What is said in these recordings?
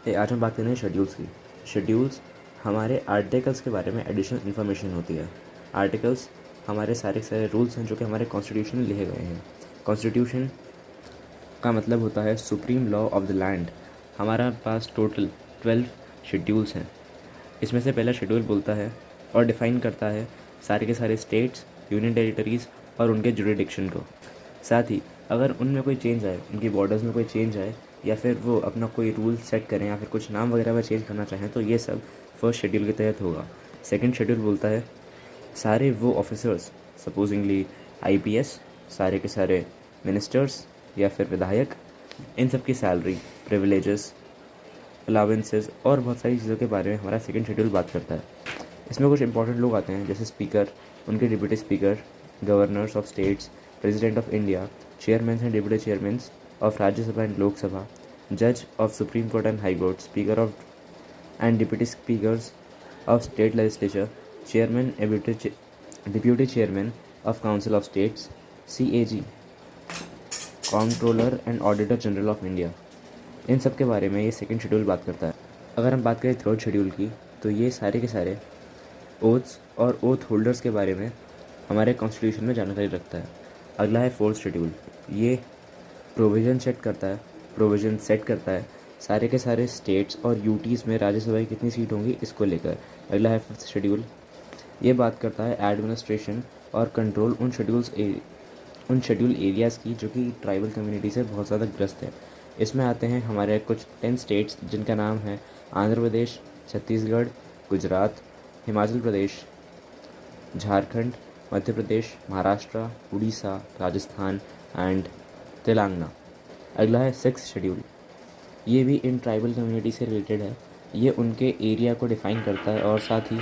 आज हम बात करेंगे शेड्यूल्स की। शेड्यूल्स हमारे आर्टिकल्स के बारे में एडिशनल इन्फॉर्मेशन होती है। आर्टिकल्स हमारे सारे रूल्स हैं जो कि हमारे कॉन्स्टिट्यूशन में लिखे गए हैं। कॉन्स्टिट्यूशन का मतलब होता है supreme law of the land. हमारा पास टोटल 12 शेड्यूल्स हैं। इसमें से पहला शेड्यूल बोलता है और डिफ़ाइन करता है सारे के सारे स्टेट्स, यूनियन टेरिटरीज़ और उनके जुरिडिक्शन को। साथ ही अगर उनमें कोई चेंज आए, उनकी बॉर्डर्स में कोई चेंज आए या फिर वो अपना कोई रूल सेट करें या फिर कुछ नाम वगैरह में चेंज करना चाहें तो ये सब फर्स्ट शेड्यूल के तहत होगा। सेकंड शेड्यूल बोलता है सारे वो ऑफिसर्स, सपोजिंगली आईपीएस, सारे के सारे मिनिस्टर्स या फिर विधायक, इन सब की सैलरी, प्रिविलेजेस, अलावेंसेस और बहुत सारी चीज़ों के बारे में हमारा सेकंड शेड्यूल बात करता है। इसमें कुछ इंपॉर्टेंट लोग आते हैं जैसे स्पीकर, उनके deputy speaker, governors of states, president of India, chairman and deputy chairman of Rajya Sabha and Lok Sabha, जज of supreme court and high court, speaker of and deputy speakers of state legislature, chairman and deputy chairman of council of states, CAG, comptroller and auditor general of India. इन सब के बारे में ये second schedule बात करता है। अगर हम बात करें थर्ड शेड्यूल की तो ये सारे के सारे ओथ्स और ओथ होल्डर्स के बारे में हमारे कॉन्स्टिट्यूशन में जानकारी रखता है। अगला है फोर्थ शेड्यूल। ये प्रोविज़न सेट करता है सारे के सारे स्टेट्स और यूटीज़ में राज्यसभा की कितनी सीट होंगी इसको लेकर। अगला है फिफ्थ शेड्यूल। ये बात करता है एडमिनिस्ट्रेशन और कंट्रोल उन शेड्यूल एरियाज़ की जो कि ट्राइबल कम्युनिटी से बहुत ज़्यादा ग्रस्त है। इसमें आते हैं हमारे कुछ 10 स्टेट्स जिनका नाम है आंध्र प्रदेश, छत्तीसगढ़, गुजरात, हिमाचल प्रदेश, झारखंड, मध्य प्रदेश, महाराष्ट्र, उड़ीसा, राजस्थान एंड तेलंगाना। अगला है सिक्स्थ शेड्यूल। ये भी इन ट्राइबल कम्युनिटी से रिलेटेड है। ये उनके एरिया को डिफ़ाइन करता है और साथ ही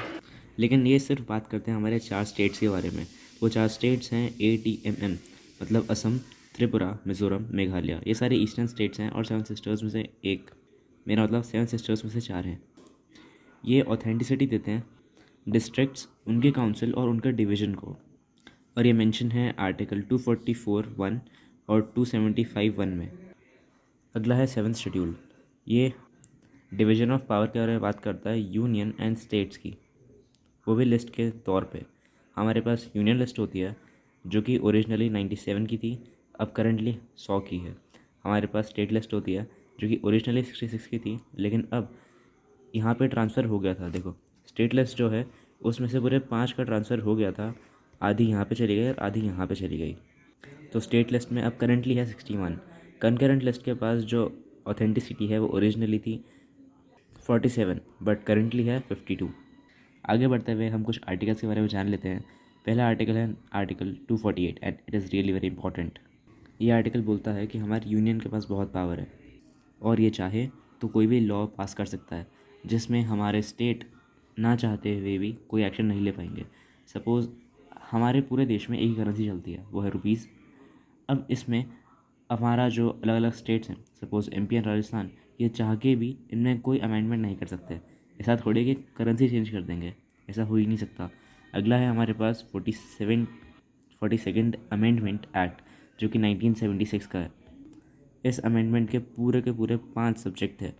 लेकिन ये सिर्फ बात करते हैं हमारे 4 स्टेट्स के बारे में। वो 4 स्टेट्स हैं ATMM, मतलब असम, त्रिपुरा, मिज़ोरम, मेघालय। ये सारे ईस्टर्न स्टेट्स हैं और 7 सिस्टर्स में से एक, मेरा मतलब 7 सिस्टर्स में से 4 हैं। ये ऑथेंटिसिटी देते हैं डिस्ट्रिक्ट्स, उनके काउंसिल और उनके डिवीज़न को, और ये मेंशन है आर्टिकल 244(1) और 275(1) में। अगला है सेवन्थ शेड्यूल। ये डिवीज़न ऑफ पावर के बारे में बात करता है यूनियन एंड स्टेट्स की, वो भी लिस्ट के तौर पे। हमारे पास यूनियन लिस्ट होती है जो कि ओरिजिनली 97 की थी, अब करंटली 100 की है। हमारे पास स्टेट लिस्ट होती है जो कि ओरिजिनली 66 की थी लेकिन अब यहाँ पे ट्रांसफ़र हो गया था। देखो, स्टेट लिस्ट जो है उसमें से पूरे 5 का ट्रांसफ़र हो गया था, आधी यहाँ पे चली गई और आधी यहाँ पे चली गई। तो स्टेट लिस्ट में अब करंटली है 61। कंकरेंट लिस्ट के पास जो ऑथेंटिसिटी है वो ओरिजिनली थी 47 बट करंटली है 52। आगे बढ़ते हुए हम कुछ आर्टिकल्स के बारे में जान लेते हैं। पहला आर्टिकल है article 248 and it is really very important. ये आर्टिकल बोलता है कि हमारी यूनियन के पास बहुत पावर है और ये चाहे तो कोई भी लॉ पास कर सकता है जिसमें हमारे स्टेट ना चाहते हुए भी कोई एक्शन नहीं ले पाएंगे। सपोज़ हमारे पूरे देश में एक ही करेंसी चलती है, वो है रुपीज़। अब इसमें हमारा जो अलग अलग स्टेट्स हैं, सपोज़ MP एंड राजस्थान, ये चाह के भी इनमें कोई अमेंडमेंट नहीं कर सकते। ऐसा थोड़ी कि करेंसी चेंज कर देंगे, ऐसा हो ही नहीं सकता। अगला है हमारे पास 42nd अमेंडमेंट एक्ट जो कि 1976 का है। इस अमेंडमेंट के पूरे 5 सब्जेक्ट है,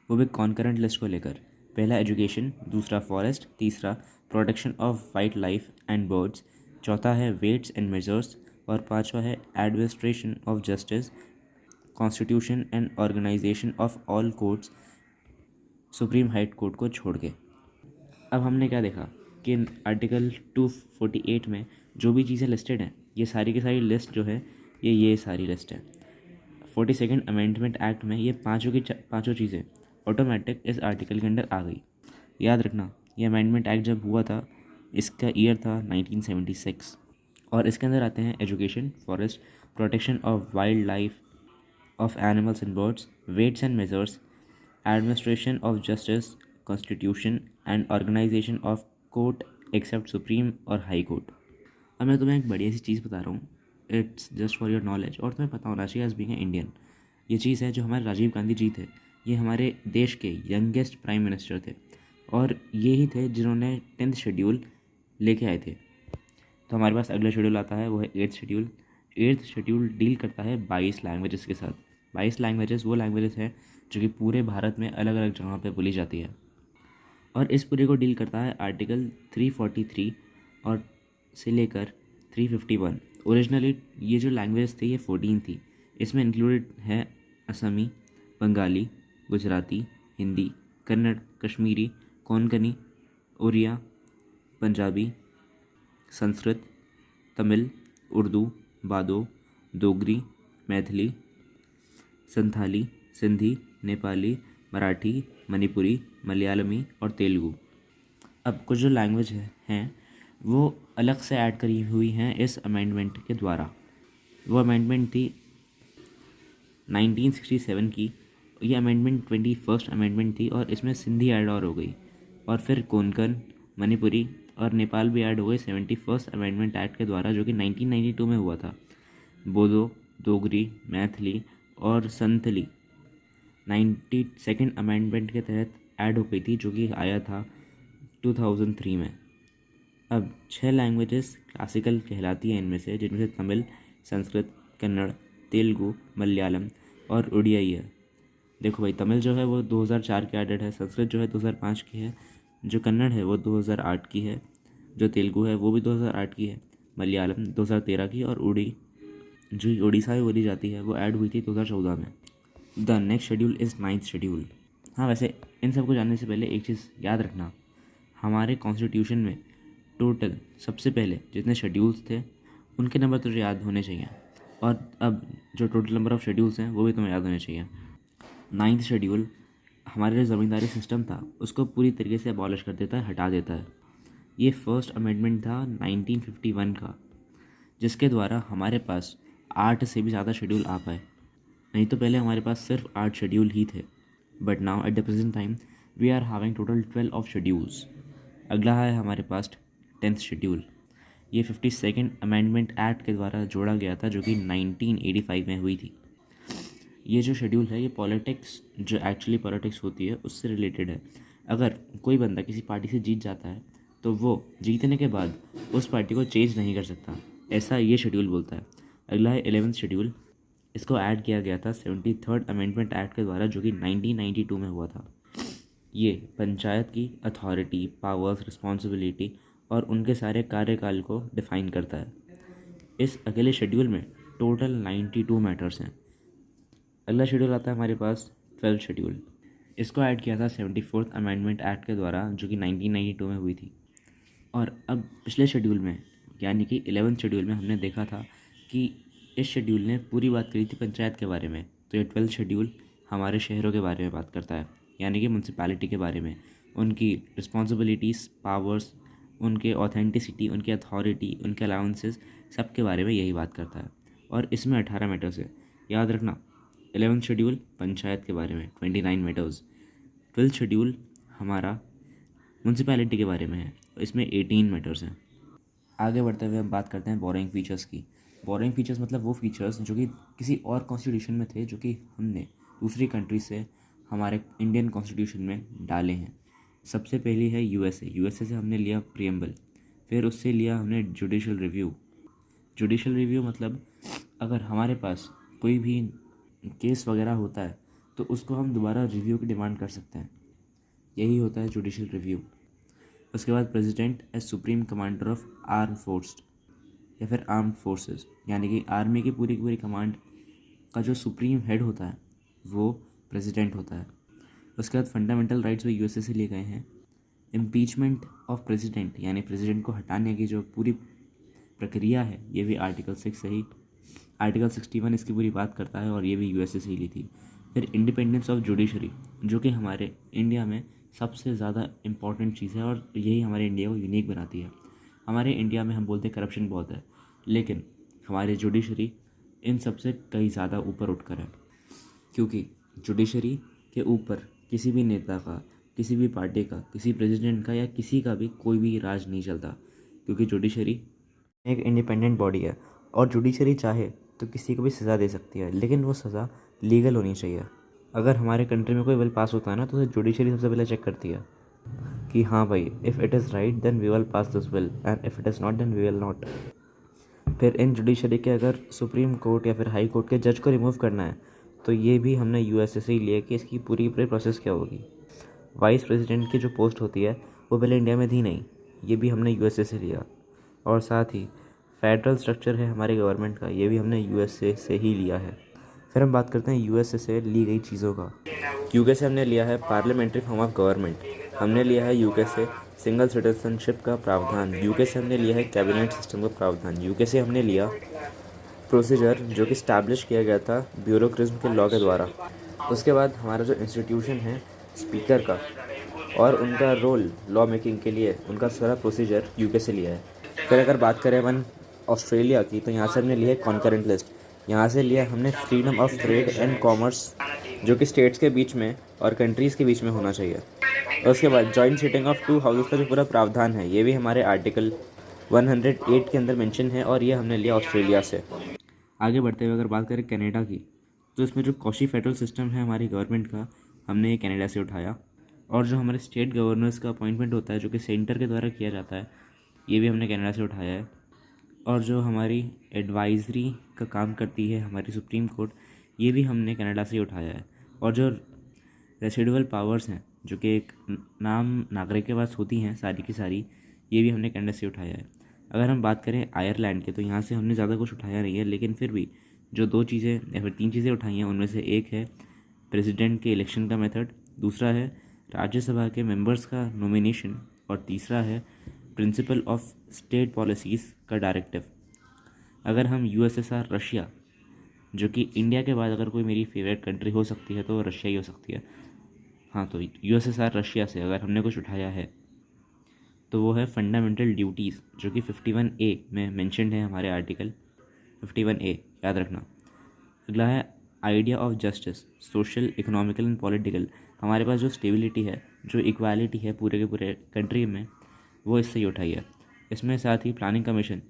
वो भी कॉन्करेंट लिस्ट को लेकर। पहला एजुकेशन, दूसरा फॉरेस्ट, तीसरा protection of wild life and birds, चौथा है वेट्स एंड मेजर्स और पांचवा है administration of justice, constitution and organisation of all courts, supreme high court को छोड़ के। अब हमने क्या देखा कि आर्टिकल 248 में जो भी चीज़ें लिस्टेड हैं ये सारी की सारी लिस्ट जो है ये सारी लिस्ट है। 42nd अमेंडमेंट एक्ट में ये पाँचों चीज़ें ऑटोमेटिक इस आर्टिकल के अंदर आ गई। याद रखना, ये अमेंडमेंट एक्ट जब हुआ था इसका ईयर था 1976 और इसके अंदर आते हैं education, forest, protection of wild life of animals and birds, weights and measures, administration of justice, constitution and organisation of court except supreme और हाई कोर्ट। अब मैं तुम्हें एक बढ़िया सी चीज़ बता रहा हूँ, it's just for your knowledge और तुम्हें पता होना चाहिए एज बीइंग इंडियन। ये चीज़ है जो हमारे राजीव गांधी जी थे, ये हमारे देश के यंगेस्ट प्राइम मिनिस्टर थे और ये ही थे जिन्होंने 10th शेड्यूल लेके आए थे। तो हमारे पास अगला शेड्यूल आता है वो है 8th schedule. 8th schedule deal करता है 22 लैंग्वेजेस के साथ। 22 लैंग्वेजेस वो लैंग्वेजेस हैं जो कि पूरे भारत में अलग अलग जगहों पे बोली जाती है। और इस पूरे को डील करता है आर्टिकल 343 और से लेकर 351। ओरिजिनली ये जो लैंग्वेज थी ये 14 थी। इसमें इंक्लूडेड है असमी, बंगाली, गुजराती, हिंदी, कन्नड़, कश्मीरी, कोंकणी, उड़िया, पंजाबी, संस्कृत, तमिल, उर्दू, बादो, डोगरी, मैथिली, संथाली, सिंधी, नेपाली, मराठी, मणिपुरी, मलयालमी और तेलुगु। अब कुछ जो लैंग्वेज हैं वो अलग से ऐड करी हुई हैं इस अमेंडमेंट के द्वारा। वो अमेंडमेंट थी 1967 की। ये अमेंडमेंट 21st अमेंडमेंट थी और इसमें सिंधी ऐड और हो गई, और फिर कोंकण, मणिपुरी और नेपाल भी ऐड हो गए 71st अमेंडमेंट एक्ट के द्वारा, जो कि 1992 में हुआ था। बोडो, डोगरी, मैथिली और संथली 92nd अमेंडमेंट के तहत ऐड हो गई थी, जो कि आया था 2003 में। अब 6 लैंग्वेजेस क्लासिकल कहलाती हैं इनमें से, जिनमें से तमिल, संस्कृत, कन्नड़, तेलुगु, मलयालम और उड़ियाई है। देखो भाई, तमिल जो है वो 2004 की एडेड है, संस्कृत जो है 2005 की है, जो कन्नड़ है वो 2008 की है, जो तेलुगु है वो भी 2008 की है, मलयालम 2013 की, और जो उड़ीसा में बोली जाती है वो ऐड हुई थी 2014 में। The next schedule is 9th schedule. हाँ, वैसे इन सब को जानने से पहले एक चीज़ याद रखना, हमारे कॉन्स्टिट्यूशन में टोटल सबसे पहले जितने शेड्यूल्स थे उनके नंबर तुझे याद होने चाहिए, और अब जो टोटल नंबर ऑफ़ शेड्यूल्स हैं वो भी तुम्हें याद होने चाहिए। 9th शेड्यूल हमारे जो ज़मींदारी सिस्टम था उसको पूरी तरीके से अबॉलिश कर देता है, हटा देता है। ये फर्स्ट अमेंडमेंट था 1951 का, जिसके द्वारा हमारे पास 8 से भी ज़्यादा शेड्यूल आ पाए। नहीं तो पहले हमारे पास सिर्फ 8 शेड्यूल ही थे, but now at the present time we are having total 12 of schedules. अगला है हमारे पास 10th शेड्यूल। ये 52nd अमेंडमेंट एक्ट के द्वारा जोड़ा गया था, जो कि 1985 में हुई थी। ये जो शेड्यूल है ये पॉलिटिक्स, जो एक्चुअली पॉलिटिक्स होती है उससे रिलेटेड है। अगर कोई बंदा किसी पार्टी से जीत जाता है तो वो जीतने के बाद उस पार्टी को चेंज नहीं कर सकता, ऐसा ये शेड्यूल बोलता है। अगला है 11th शेड्यूल। इसको ऐड किया गया था 73rd अमेंडमेंट एक्ट के द्वारा, जो कि 1992 में हुआ था। ये पंचायत की अथॉरिटी, पावर्स, रिस्पॉन्सिबिलिटी और उनके सारे कार्यकाल को डिफाइन करता है। इस अकेले शेड्यूल में टोटल 92 मैटर्स हैं। अगला शेड्यूल आता है हमारे पास 12th शेड्यूल। इसको ऐड किया था 74th अमेंडमेंट एक्ट के द्वारा, जो कि 1992 में हुई थी। और अब पिछले शेड्यूल में यानी कि 11th शेड्यूल में हमने देखा था कि इस शेड्यूल ने पूरी बात करी थी पंचायत के बारे में। तो ये 12th शेड्यूल हमारे शहरों के बारे में बात करता है, यानी कि म्यूनसिपैलिटी के बारे में, उनकी रिस्पॉन्सिबिलिटीज़, पावर्स, उनके ऑथेंटिसिटी, उनकी अथॉरिटी, उनके अलाउंसेस, सब के बारे में यही बात करता है। और इसमें 18 मैटर्स है, याद रखना। 11th शेड्यूल पंचायत के बारे में 29 मैटर्स। 12th शेड्यूल हमारा म्यूनसिपैलिटी के बारे में है, इसमें 18 मैटर्स हैं। आगे बढ़ते हुए हम बात करते हैं बोरोइंग फीचर्स की। बोरोइंग फीचर्स मतलब वो फीचर्स जो कि किसी और कॉन्स्टिट्यूशन में थे, जो कि हमने दूसरी कंट्री से हमारे इंडियन कॉन्स्टिट्यूशन में डाले हैं। सबसे पहली है यूएसए से हमने लिया प्रियम्बल, फिर उससे लिया हमने जुडिशल रिव्यू। जुडिशल रिव्यू मतलब अगर हमारे पास कोई भी केस वगैरह होता है तो उसको हम दोबारा रिव्यू की डिमांड कर सकते हैं, यही होता है जुडिशल रिव्यू। उसके बाद president as supreme commander of arm force या फिर आर्म्ड फोर्सेस, यानी कि आर्मी की पूरी कमांड का जो सुप्रीम हेड होता है वो प्रेसिडेंट होता है। उसके बाद फंडामेंटल राइट्स भी यूएसए से लिए गए हैं। इम्पीचमेंट ऑफ प्रेसिडेंट, यानी प्रेसिडेंट को हटाने की जो पूरी प्रक्रिया है, ये भी आर्टिकल 6 से ही, आर्टिकल 61 इसकी पूरी बात करता है, और ये भी यूएसए से ही ली थी। फिर इंडिपेंडेंस ऑफ जुडिशरी, जो कि हमारे इंडिया में सबसे ज़्यादा इम्पॉर्टेंट चीज़ है और यही हमारे इंडिया को यूनिक बनाती है। हमारे इंडिया में हम बोलते हैं करप्शन बहुत है, लेकिन हमारे जुडिशरी इन सब से कई ज़्यादा ऊपर उठकर है, क्योंकि जुडिशरी के ऊपर किसी भी नेता का, किसी भी पार्टी का, किसी प्रेसिडेंट का या किसी का भी कोई भी राज नहीं चलता, क्योंकि जुडिशरी एक इंडिपेंडेंट बॉडी है। और जुडिशरी चाहे तो किसी को भी सज़ा दे सकती है, लेकिन वो सज़ा लीगल होनी चाहिए। अगर हमारे कंट्री में कोई बिल पास होता है ना, तो उसे जुडिशरी सबसे पहले चेक करती है कि हाँ भाई, if it is right then we will pass this bill, and if it is not then we will not. फिर इन जुडिशरी के अगर सुप्रीम कोर्ट या फिर हाई कोर्ट के जज को रिमूव करना है तो ये भी हमने यूएसए से ही लिया कि इसकी पूरी पूरी प्रोसेस क्या होगी। वाइस प्रेसिडेंट की जो पोस्ट होती है वो पहले इंडिया में थी नहीं, ये भी हमने यूएसए से लिया। और साथ ही फेडरल स्ट्रक्चर है हमारे गवर्नमेंट का, ये भी हमने यूएसए से ही लिया है। फिर हम बात करते हैं यूएसए से ली गई चीज़ों का। यूके से हमने लिया है पार्लियामेंट्री फॉर्म ऑफ गवर्नमेंट, हमने लिया है यूके से सिंगल सिटीजनशिप का प्रावधान, यूके से हमने लिया है कैबिनेट सिस्टम का प्रावधान, यूके से हमने लिया प्रोसीजर जो कि स्टैब्लिश किया गया था ब्यूरोक्रेज्म के लॉ के द्वारा। उसके बाद हमारा जो इंस्टीट्यूशन है स्पीकर का और उनका रोल लॉ मेकिंग के लिए, उनका सारा प्रोसीजर यूके से लिया है। फिर अगर बात करें अपन ऑस्ट्रेलिया की, तो यहाँ से हमने लिया है कॉन्करेंट लिस्ट, यहाँ से लिया हमने freedom of trade and commerce जो कि स्टेट्स के बीच में और कंट्रीज़ के बीच में होना चाहिए। और उसके बाद जॉइंट सिटिंग ऑफ 2 हाउसेस का जो पूरा प्रावधान है ये भी हमारे आर्टिकल 108 के अंदर मेंशन है, और ये हमने लिया ऑस्ट्रेलिया से। आगे बढ़ते हुए अगर बात करें कनाडा की, तो इसमें जो कॉशी फेडरल सिस्टम है हमारी गवर्नमेंट का, हमने ये कनाडा से उठाया। और जो हमारे स्टेट गवर्नर्स का अपॉइंटमेंट होता है जो कि सेंटर के द्वारा किया जाता है, ये भी हमने कनाडा से उठाया है। और जो हमारी एडवाइजरी का काम करती है हमारी सुप्रीम कोर्ट, ये भी हमने कनाडा से ही उठाया है। और जो रेसिडुअल पावर्स हैं जो कि एक नाम नागरिक के पास होती हैं सारी की सारी, ये भी हमने कनाडा से उठाया है। अगर हम बात करें आयरलैंड के, तो यहाँ से हमने ज़्यादा कुछ उठाया नहीं है, लेकिन फिर भी जो 2 चीज़ें या फिर 3 चीज़ें उठाई हैं उनमें से एक है प्रेसिडेंट के इलेक्शन का मेथड, दूसरा है राज्यसभा के मेंबर्स का नॉमिनेशन, और तीसरा है प्रिंसिपल ऑफ स्टेट पॉलिसीज़ का डायरेक्टिव। अगर हम यूएसएसआर रशिया, जो कि इंडिया के बाद अगर कोई मेरी फेवरेट कंट्री हो सकती है तो रशिया ही हो सकती है, हाँ, तो यूएसएसआर रशिया से अगर हमने कुछ उठाया है तो वो है फंडामेंटल ड्यूटीज़ जो कि 51A में मेंशन्ड है हमारे आर्टिकल 51A, याद रखना। अगला है idea of justice, social, economical and political. हमारे पास जो स्टेबिलिटी है, जो इक्वालिटी है पूरे के पूरे कंट्री में, वो इससे ही उठाई है। इसमें साथ ही प्लानिंग कमीशन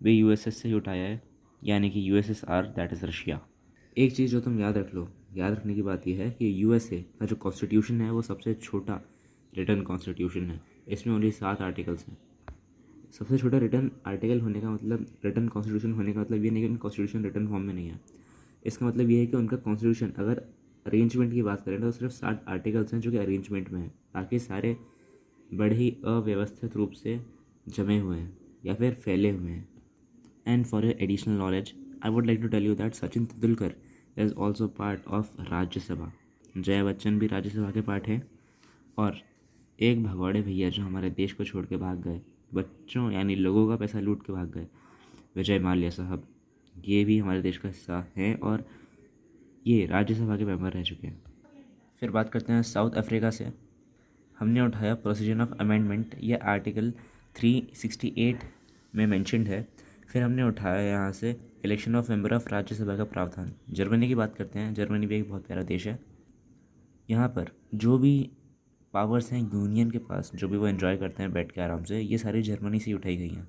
भी यूएसएस से ही उठाया है, यानी कि यूएसएसआर, दैट इज़ रशिया। एक चीज़ जो तुम याद रख लो, याद रखने की बात यह है कि यूएसए का जो कॉन्स्टिट्यूशन है वो सबसे छोटा रिटर्न कॉन्स्टिट्यूशन है, इसमें ओनली 7 आर्टिकल्स हैं। सबसे छोटा रिटर्न आर्टिकल होने का मतलब, रिटर्न कॉन्स्टिट्यूशन होने का मतलब ये नहीं कि उनका कॉन्स्टिट्यूशन रिटर्न फॉर्म में नहीं है। इसका मतलब ये है कि उनका कॉन्स्टिट्यूशन अगर अरेंजमेंट की बात करें तो सिर्फ 7 आर्टिकल्स हैं जो कि अरेंजमेंट में है, बाकी सारे बड़े ही अव्यवस्थित रूप से जमे हुए हैं या फिर फैले हुए हैं। And for your additional knowledge I would like to tell you that Sachin Tendulkar is also part of Rajya Sabha. Jaya Bachchan भी राज्यसभा के पार्ट हैं। और एक भगौड़े भैया जो हमारे देश को छोड़ के भाग गए, बच्चों यानी लोगों का पैसा लूट के भाग गए, विजय माल्या साहब, ये भी हमारे देश का हिस्सा हैं और ये राज्यसभा के मेंबर रह चुके हैं। फिर बात करते हैं साउथ अफ्रीका से। हमने उठाया प्रोसीजर ऑफ अमेंडमेंट, ये आर्टिकल 368 में मेंशन्ड है। फिर हमने उठाया यहाँ से election of member of Rajya Sabha का प्रावधान। जर्मनी की बात करते हैं, जर्मनी भी एक बहुत प्यारा देश है। यहाँ पर जो भी पावर्स हैं यूनियन के पास, जो भी वो एंजॉय करते हैं बैठ के आराम से, ये सारी जर्मनी से उठाई गई हैं।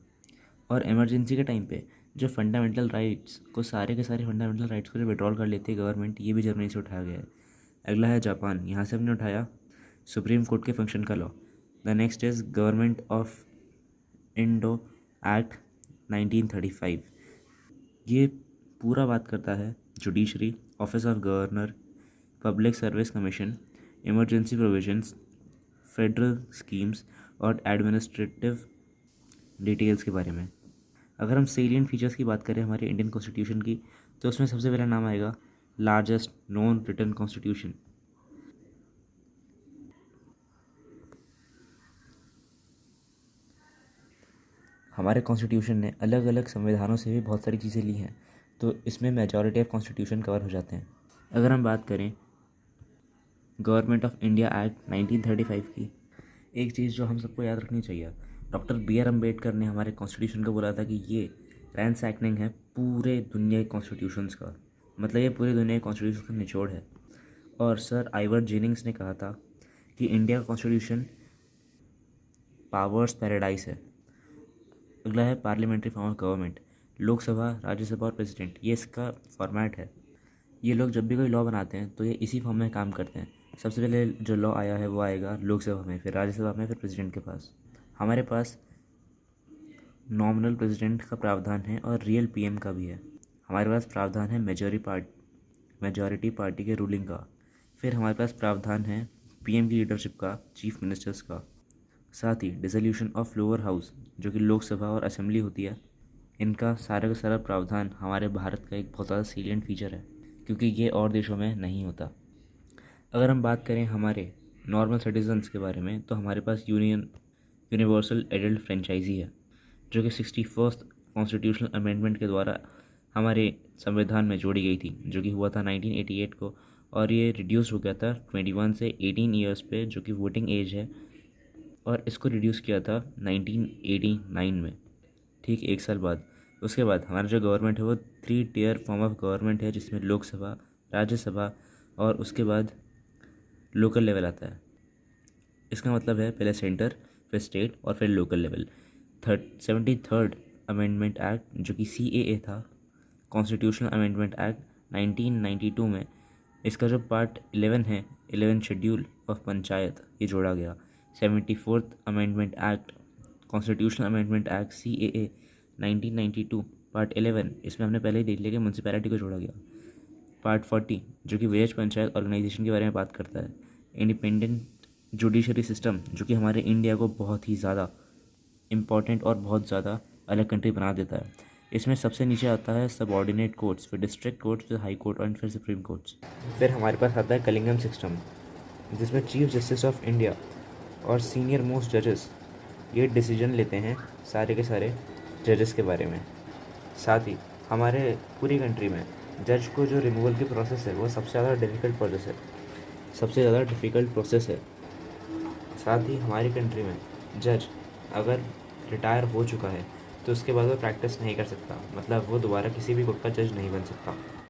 और इमरजेंसी के टाइम पे जो फंडामेंटल राइट्स को, सारे के सारे फंडामेंटल राइट्स को जो विड्रॉल कर लेती है गवर्नमेंट, ये भी जर्मनी से उठाया गया है। अगला है जापान, यहाँ से हमने उठाया सुप्रीम कोर्ट के फंक्शन का law. The next is government of Indo act 1935। ये पूरा बात करता है judiciary, office of governor, public service commission, emergency provisions, federal schemes और एडमिनिस्ट्रेटिव डिटेल्स के बारे में। अगर हम सेलिएंट फीचर्स की बात करें हमारे इंडियन कॉन्स्टिट्यूशन की, तो उसमें सबसे पहला नाम आएगा लार्जेस्ट नॉन रिटन कॉन्स्टिट्यूशन। हमारे कॉन्स्टिट्यूशन ने अलग अलग संविधानों से भी बहुत सारी चीज़ें ली हैं, तो इसमें मेजॉरिटी ऑफ कॉन्स्टिट्यूशन कवर हो जाते हैं। अगर हम बात करें गवर्नमेंट ऑफ इंडिया एक्ट 1935 की, एक चीज़ जो हम सबको याद रखनी चाहिए, डॉक्टर बी आर अम्बेडकर ने हमारे कॉन्स्टिट्यूशन को बोला था कि ये रैंसैकनिंग है पूरे दुनिया के कॉन्स्टिट्यूशंस का, मतलब ये पूरी दुनिया के कॉन्स्टिट्यूशन का निचोड़ है। और सर आइवर जेनिंग्स ने कहा था कि इंडिया का कॉन्स्टिट्यूशन पावर्स पैराडाइज है। अगला है parliamentary form of government, Lok Sabha, Rajya Sabha और प्रेसिडेंट, ये इसका फॉर्मेट है। ये लोग जब भी कोई लॉ बनाते हैं तो ये इसी फॉर्म में काम करते हैं। सबसे पहले जो लॉ आया है वो आएगा लोकसभा में, फिर राज्यसभा में, फिर प्रेसिडेंट के पास। हमारे पास नॉमिनल प्रेसिडेंट का प्रावधान है और रियल पीएम का भी है। हमारे पास प्रावधान है मेजॉरिटी पार्टी के रूलिंग का। फिर हमारे पास प्रावधान है पीएम की लीडरशिप का, चीफ मिनिस्टर्स का। साथ ही डिसोल्यूशन ऑफ लोअर हाउस जो कि लोकसभा और असेंबली होती है, इनका सारा का सारा प्रावधान हमारे भारत का एक बहुत ज़्यादा सीलियंट फीचर है, क्योंकि ये और देशों में नहीं होता। अगर हम बात करें हमारे नॉर्मल सिटीजन्स के बारे में, तो हमारे पास यूनिवर्सल एडल्ट फ्रेंचाइजी है, जो कि 61st कॉन्स्टिट्यूशनल अमेंडमेंट के द्वारा हमारे संविधान में जोड़ी गई थी, जो कि हुआ था 1988 को। और ये रिड्यूस हो गया था 21 से 18 ईयर्स पे, जो कि वोटिंग एज है, और इसको रिड्यूस किया था 1989 में, ठीक 1 साल बाद। उसके बाद हमारा जो गवर्नमेंट है वो 3 टियर फॉर्म ऑफ गवर्नमेंट है, जिसमें लोकसभा, राज्यसभा और उसके बाद लोकल लेवल आता है। इसका मतलब है पहले सेंटर, फिर स्टेट और फिर local level. 73rd amendment act जो कि CAA था, कॉन्स्टिट्यूशनल अमेंडमेंट एक्ट 1992 में, इसका जो पार्ट 11 है, 11 शेड्यूल ऑफ पंचायत, ये जोड़ा गया। 74th amendment act, constitutional amendment act CAA 1992 part 11, इसमें हमने पहले ही देख लिया कि म्यूनसिपैलिटी को जोड़ा गया। पार्ट 40 जो कि विलेज पंचायत ऑर्गेनाइजेशन के बारे में बात करता है। इंडिपेंडेंट जुडिशरी सिस्टम जो कि हमारे इंडिया को बहुत ही ज़्यादा इम्पॉर्टेंट और बहुत ज़्यादा अलग कंट्री बना देता है। इसमें सबसे नीचे आता है सबऑर्डिनेट कोर्ट्स, फिर डिस्ट्रिक्ट कोर्ट्स, फिर हाई कोर्ट और फिर सुप्रीम कोर्ट्स। फिर हमारे पास आता है कलिंगम सिस्टम, जिसमें चीफ जस्टिस ऑफ इंडिया और सीनियर मोस्ट जजेस ये डिसीजन लेते हैं सारे के सारे जजेस के बारे में। साथ ही हमारे पूरी कंट्री में जज को जो रिमूवल की प्रोसेस है वो सबसे ज़्यादा डिफ़िकल्ट प्रोसेस है। साथ ही हमारी कंट्री में जज अगर रिटायर हो चुका है तो उसके बाद वो प्रैक्टिस नहीं कर सकता, मतलब वो दोबारा किसी भी कोर्ट का जज नहीं बन सकता।